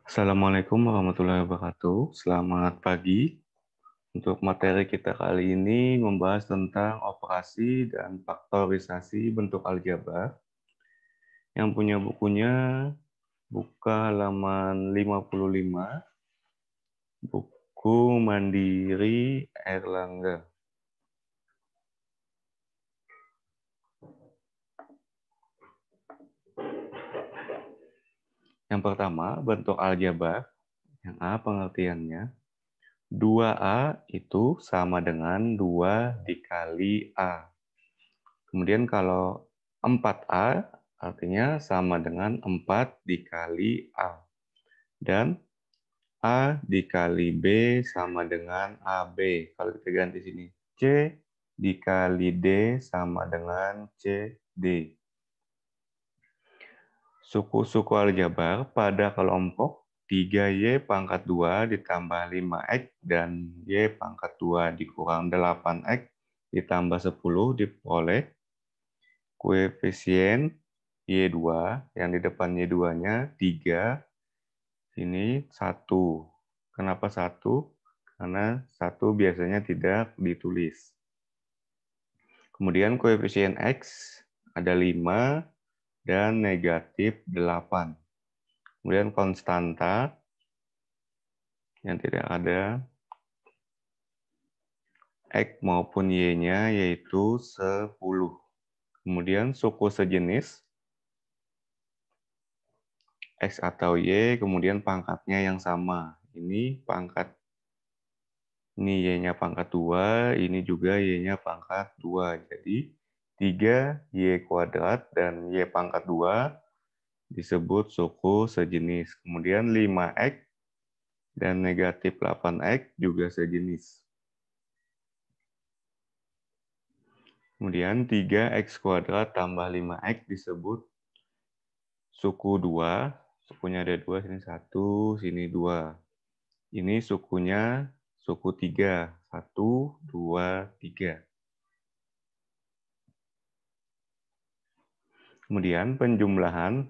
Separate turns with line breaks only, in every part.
Assalamualaikum warahmatullahi wabarakatuh. Selamat pagi. Untuk materi kita kali ini membahas tentang operasi dan faktorisasi bentuk aljabar. Yang punya bukunya buka halaman 55, buku Mandiri Airlangga. Yang pertama, bentuk aljabar. Yang A pengertiannya. 2A itu sama dengan 2 dikali A. Kemudian kalau 4A artinya sama dengan 4 dikali A. Dan A dikali B sama dengan AB. Kalau kita ganti sini, C dikali D sama dengan CD. Suku-suku aljabar pada kelompok 3Y pangkat 2 ditambah 5X dan Y pangkat 2 dikurang 8X ditambah 10 diperoleh koefisien Y2, yang di depan Y2-nya 3, ini 1. Kenapa 1? Karena 1 biasanya tidak ditulis. Kemudian koefisien X ada 5 dan negatif 8. Kemudian konstanta yang tidak ada X maupun Y-nya yaitu 10. Kemudian suku sejenis X atau Y, kemudian pangkatnya yang sama. Ini pangkat, ini Y-nya pangkat 2, ini juga Y-nya pangkat 2. Jadi 3Y kuadrat dan Y pangkat 2 disebut suku sejenis. Kemudian 5X dan negatif 8X juga sejenis. Kemudian 3X kuadrat tambah 5X disebut suku 2. Sukunya ada 2, sini 1, sini 2. Ini sukunya suku 3. 1, 2, 3. Kemudian penjumlahan,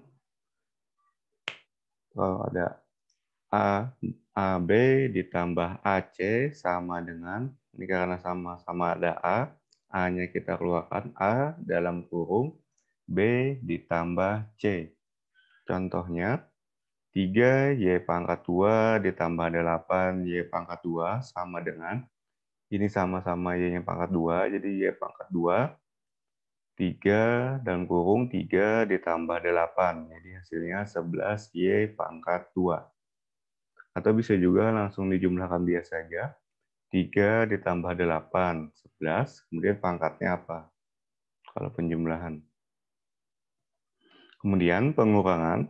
kalau ada AB ditambah AC sama dengan, ini karena sama-sama ada A-nya kita keluarkan A dalam kurung, B ditambah C. Contohnya, 3Y pangkat 2 ditambah 8Y pangkat 2 sama dengan, ini sama-sama Y-nya pangkat 2, jadi Y pangkat 2, 3 dan kurung 3 ditambah 8. Jadi hasilnya 11Y pangkat 2. Atau bisa juga langsung dijumlahkan biasa saja. 3 ditambah 8, 11. Kemudian pangkatnya apa? Kalau penjumlahan. Kemudian pengurangan.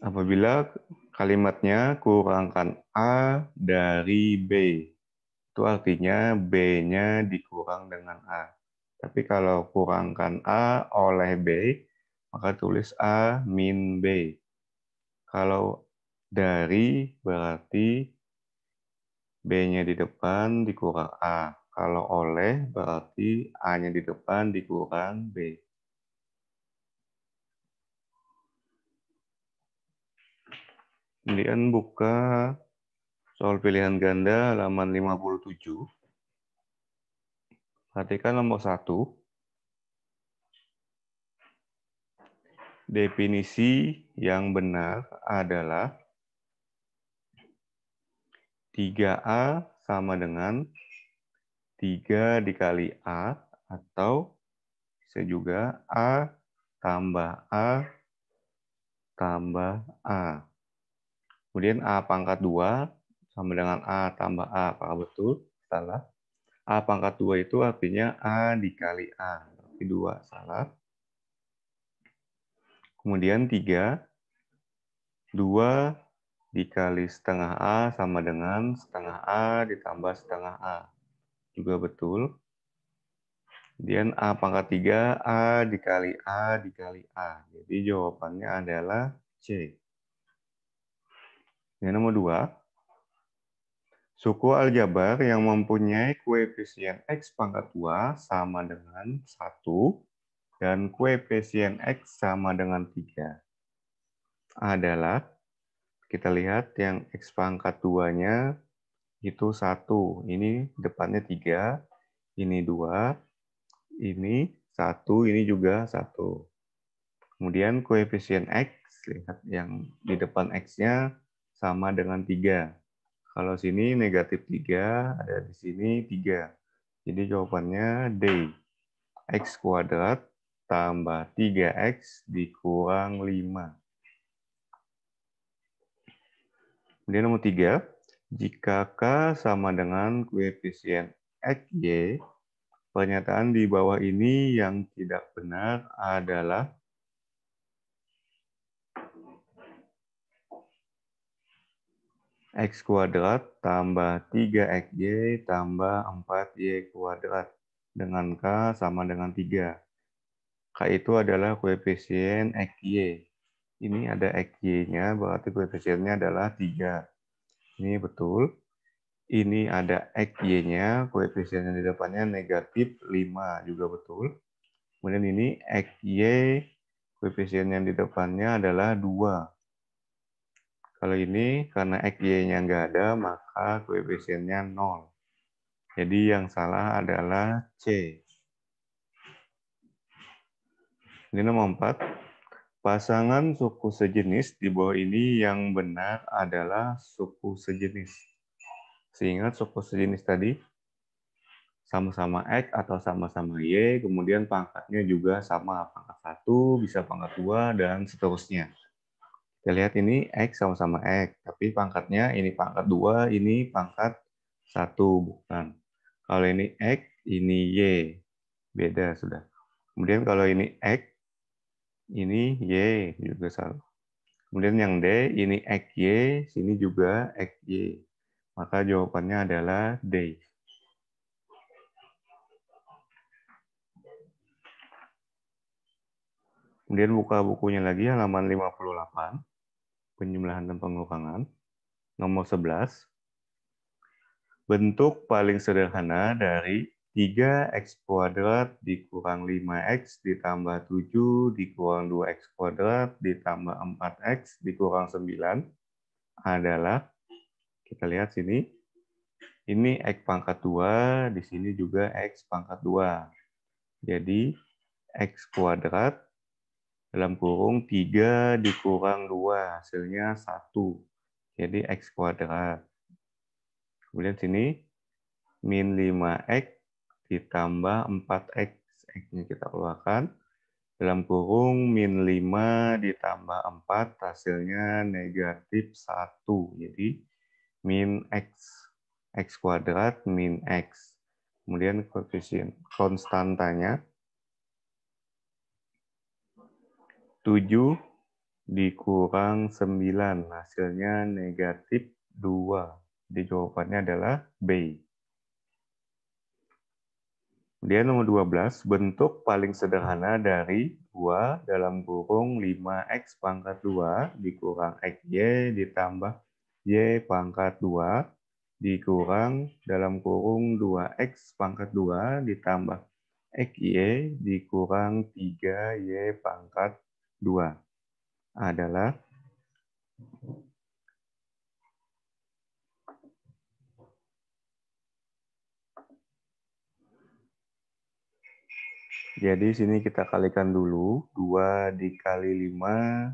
Apabila kalimatnya kurangkan A dari B. Itu artinya B-nya dikurang dengan A. Tapi kalau kurangkan A oleh B, maka tulis A min B. Kalau dari berarti B-nya di depan dikurang A. Kalau oleh berarti A-nya di depan dikurang B. Kemudian buka soal pilihan ganda halaman 57. Perhatikan nomor 1. Definisi yang benar adalah 3A sama dengan 3 dikali A, atau bisa juga A tambah A tambah A. Kemudian A pangkat 2 sama dengan A tambah A. Apakah betul? Salah. A pangkat 2 itu artinya A dikali A. Berarti 2. Salah. Kemudian 3. 2 dikali setengah A sama dengan setengah A ditambah setengah A. Juga betul. Kemudian A pangkat 3, A dikali A dikali A. Jadi jawabannya adalah C. Yang nomor 2. Suku aljabar yang mempunyai koefisien X pangkat 2 sama dengan 1 dan koefisien X sama dengan 3. adalah, kita lihat yang X pangkat 2-nya itu 1. Ini depannya 3, ini 2, ini 1, ini juga 1. Kemudian koefisien X, lihat yang di depan X-nya sama dengan 3. Kalau sini negatif 3, ada di sini 3. Jadi jawabannya D. X kuadrat tambah 3X dikurang 5. Kemudian nomor 3, jika K sama dengan koefisien XY, pernyataan di bawah ini yang tidak benar adalah X kuadrat tambah 3XY tambah 4Y kuadrat dengan K sama dengan 3. K itu adalah koefisien XY. Ini ada XY-nya, berarti koefisiennya adalah 3. Ini betul. Ini ada XY-nya, koefisien yang di depannya negatif 5, juga betul. Kemudian ini XY, koefisien yang di depannya adalah 2. Kalau ini, karena XY-nya nggak ada, maka koefisiennya 0. Jadi yang salah adalah C. Ini nomor 4. Pasangan suku sejenis di bawah ini yang benar adalah suku sejenis. Seingat suku sejenis tadi, sama-sama X atau sama-sama Y, kemudian pangkatnya juga sama. Pangkat 1, bisa pangkat 2, dan seterusnya. Kita lihat ini X sama-sama X, tapi pangkatnya ini pangkat 2, ini pangkat 1, bukan. Kalau ini X, ini Y. Beda sudah. Kemudian kalau ini X, ini Y, juga salah. Kemudian yang D, ini XY, sini juga XY. Maka jawabannya adalah D. Kemudian buka bukunya lagi, halaman 58. Penjumlahan dan pengurangan. Nomor 11. Bentuk paling sederhana dari 3x kuadrat dikurang 5x ditambah 7 dikurang 2x kuadrat ditambah 4x dikurang 9 adalah, kita lihat sini, ini x pangkat 2, di sini juga x pangkat 2. Jadi x kuadrat dalam kurung 3 dikurang 2, hasilnya 1. Jadi x kuadrat. Kemudian sini min 5x ditambah 4x. X-nya kita keluarkan. Dalam kurung min 5 ditambah 4, hasilnya negatif 1. Jadi min x. X kuadrat min x. Kemudian koefisien konstantanya 7 dikurang 9, hasilnya negatif 2. Jadi jawabannya adalah B. Kemudian nomor 12, bentuk paling sederhana dari 2 dalam kurung 5x pangkat 2 dikurang xy ditambah y pangkat 2 dikurang dalam kurung 2x pangkat 2 ditambah xy dikurang 3y pangkat 2 adalah, jadi sini kita kalikan dulu, 2 dikali 5,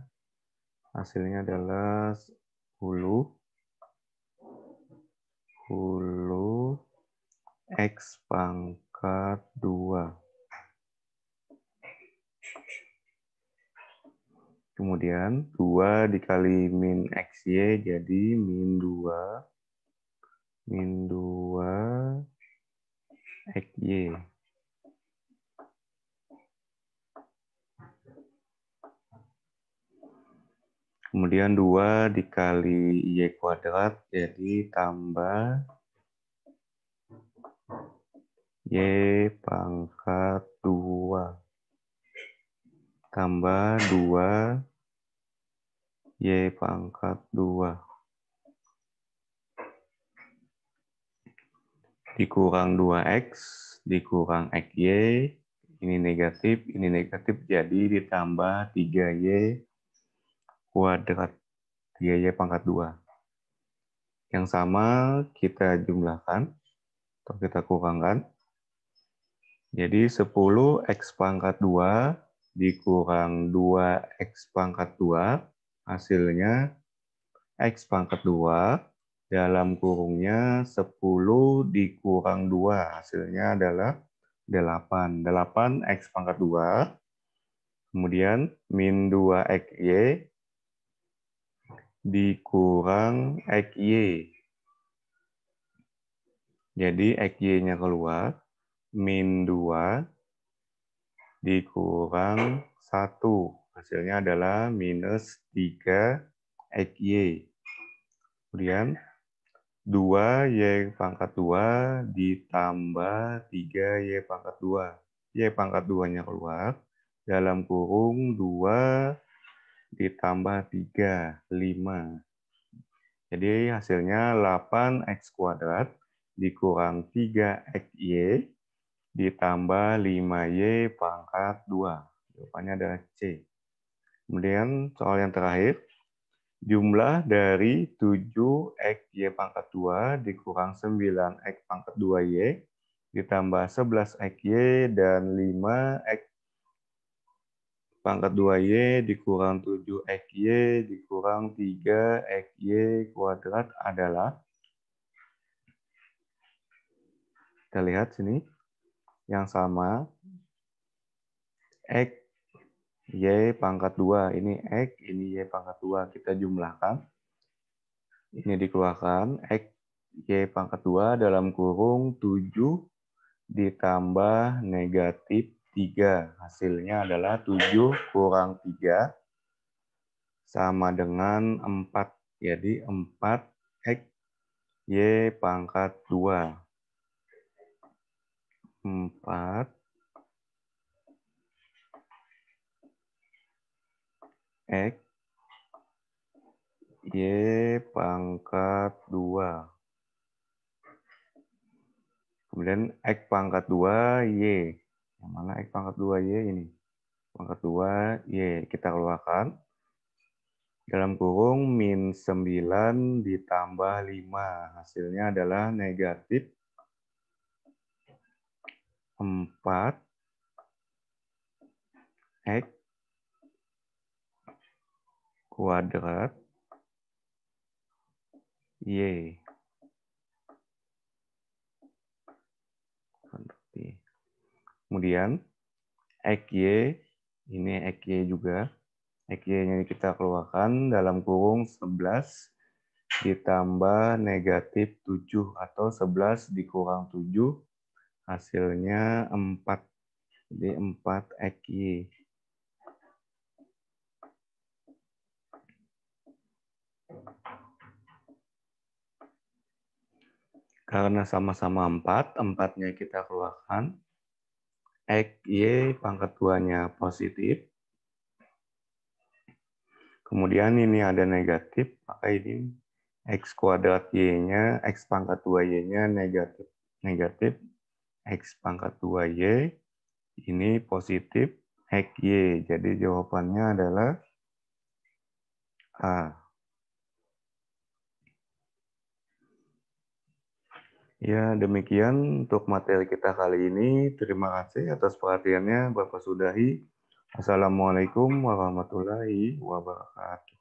hasilnya adalah 10 X pangkat 2. Kemudian 2 dikali min XY jadi min 2 XY. Kemudian 2 dikali Y kuadrat jadi tambah Y pangkat 2. Tambah 2 Y pangkat 2. Dikurang 2X, dikurang XY. Ini negatif, jadi ditambah 3Y kuadrat 3Y pangkat 2. Yang sama kita jumlahkan atau kita kurangkan. Jadi 10X pangkat 2 dikurang 2X pangkat 2, hasilnya X pangkat 2 dalam kurungnya 10 dikurang 2, hasilnya adalah 8. 8X pangkat 2, kemudian min 2XY dikurang XY. Jadi XY-nya keluar, min 2 dikurang 1. Hasilnya adalah minus 3 XY. Kemudian 2Y pangkat 2 ditambah 3Y pangkat 2. Y pangkat 2-nya keluar. Dalam kurung 2 ditambah 3, 5. Jadi hasilnya 8X kuadrat dikurang 3XY ditambah 5Y pangkat 2. Jawabannya adalah C. Kemudian soal yang terakhir, jumlah dari 7XY pangkat 2 dikurang 9X pangkat 2Y ditambah 11XY dan 5X pangkat 2Y dikurang 7XY dikurang 3XY kuadrat adalah, kita lihat sini, yang sama, X, Y pangkat 2. Ini X, ini Y pangkat 2. Kita jumlahkan. Ini dikeluarkan. X, Y pangkat 2 dalam kurung 7 ditambah negatif 3. Hasilnya adalah 7 kurang 3 sama dengan 4. Jadi 4X, Y pangkat 2. 4 X, Y pangkat 2. Kemudian X pangkat 2, Y. Yang mana X pangkat 2, Y ini? Pangkat 2, Y. Kita keluarkan. Dalam kurung min 9 ditambah 5. Hasilnya adalah negatif 4 X kuadrat Y. Kemudian XY, ini XY juga. XY-nya kita keluarkan dalam kurung 11 ditambah negatif 7 atau 11 dikurang 7, hasilnya 4. Jadi 4XY. Karena sama-sama 4, 4-nya kita keluarkan. XY pangkat 2-nya positif. Kemudian ini ada negatif, maka ini X kuadrat Y-nya, X pangkat 2Y-nya negatif. Negatif, X pangkat 2Y, ini positif, XY. Jadi jawabannya adalah A. Ya, demikian untuk materi kita kali ini. Terima kasih atas perhatiannya. Bapak sudahi. Assalamualaikum warahmatullahi wabarakatuh.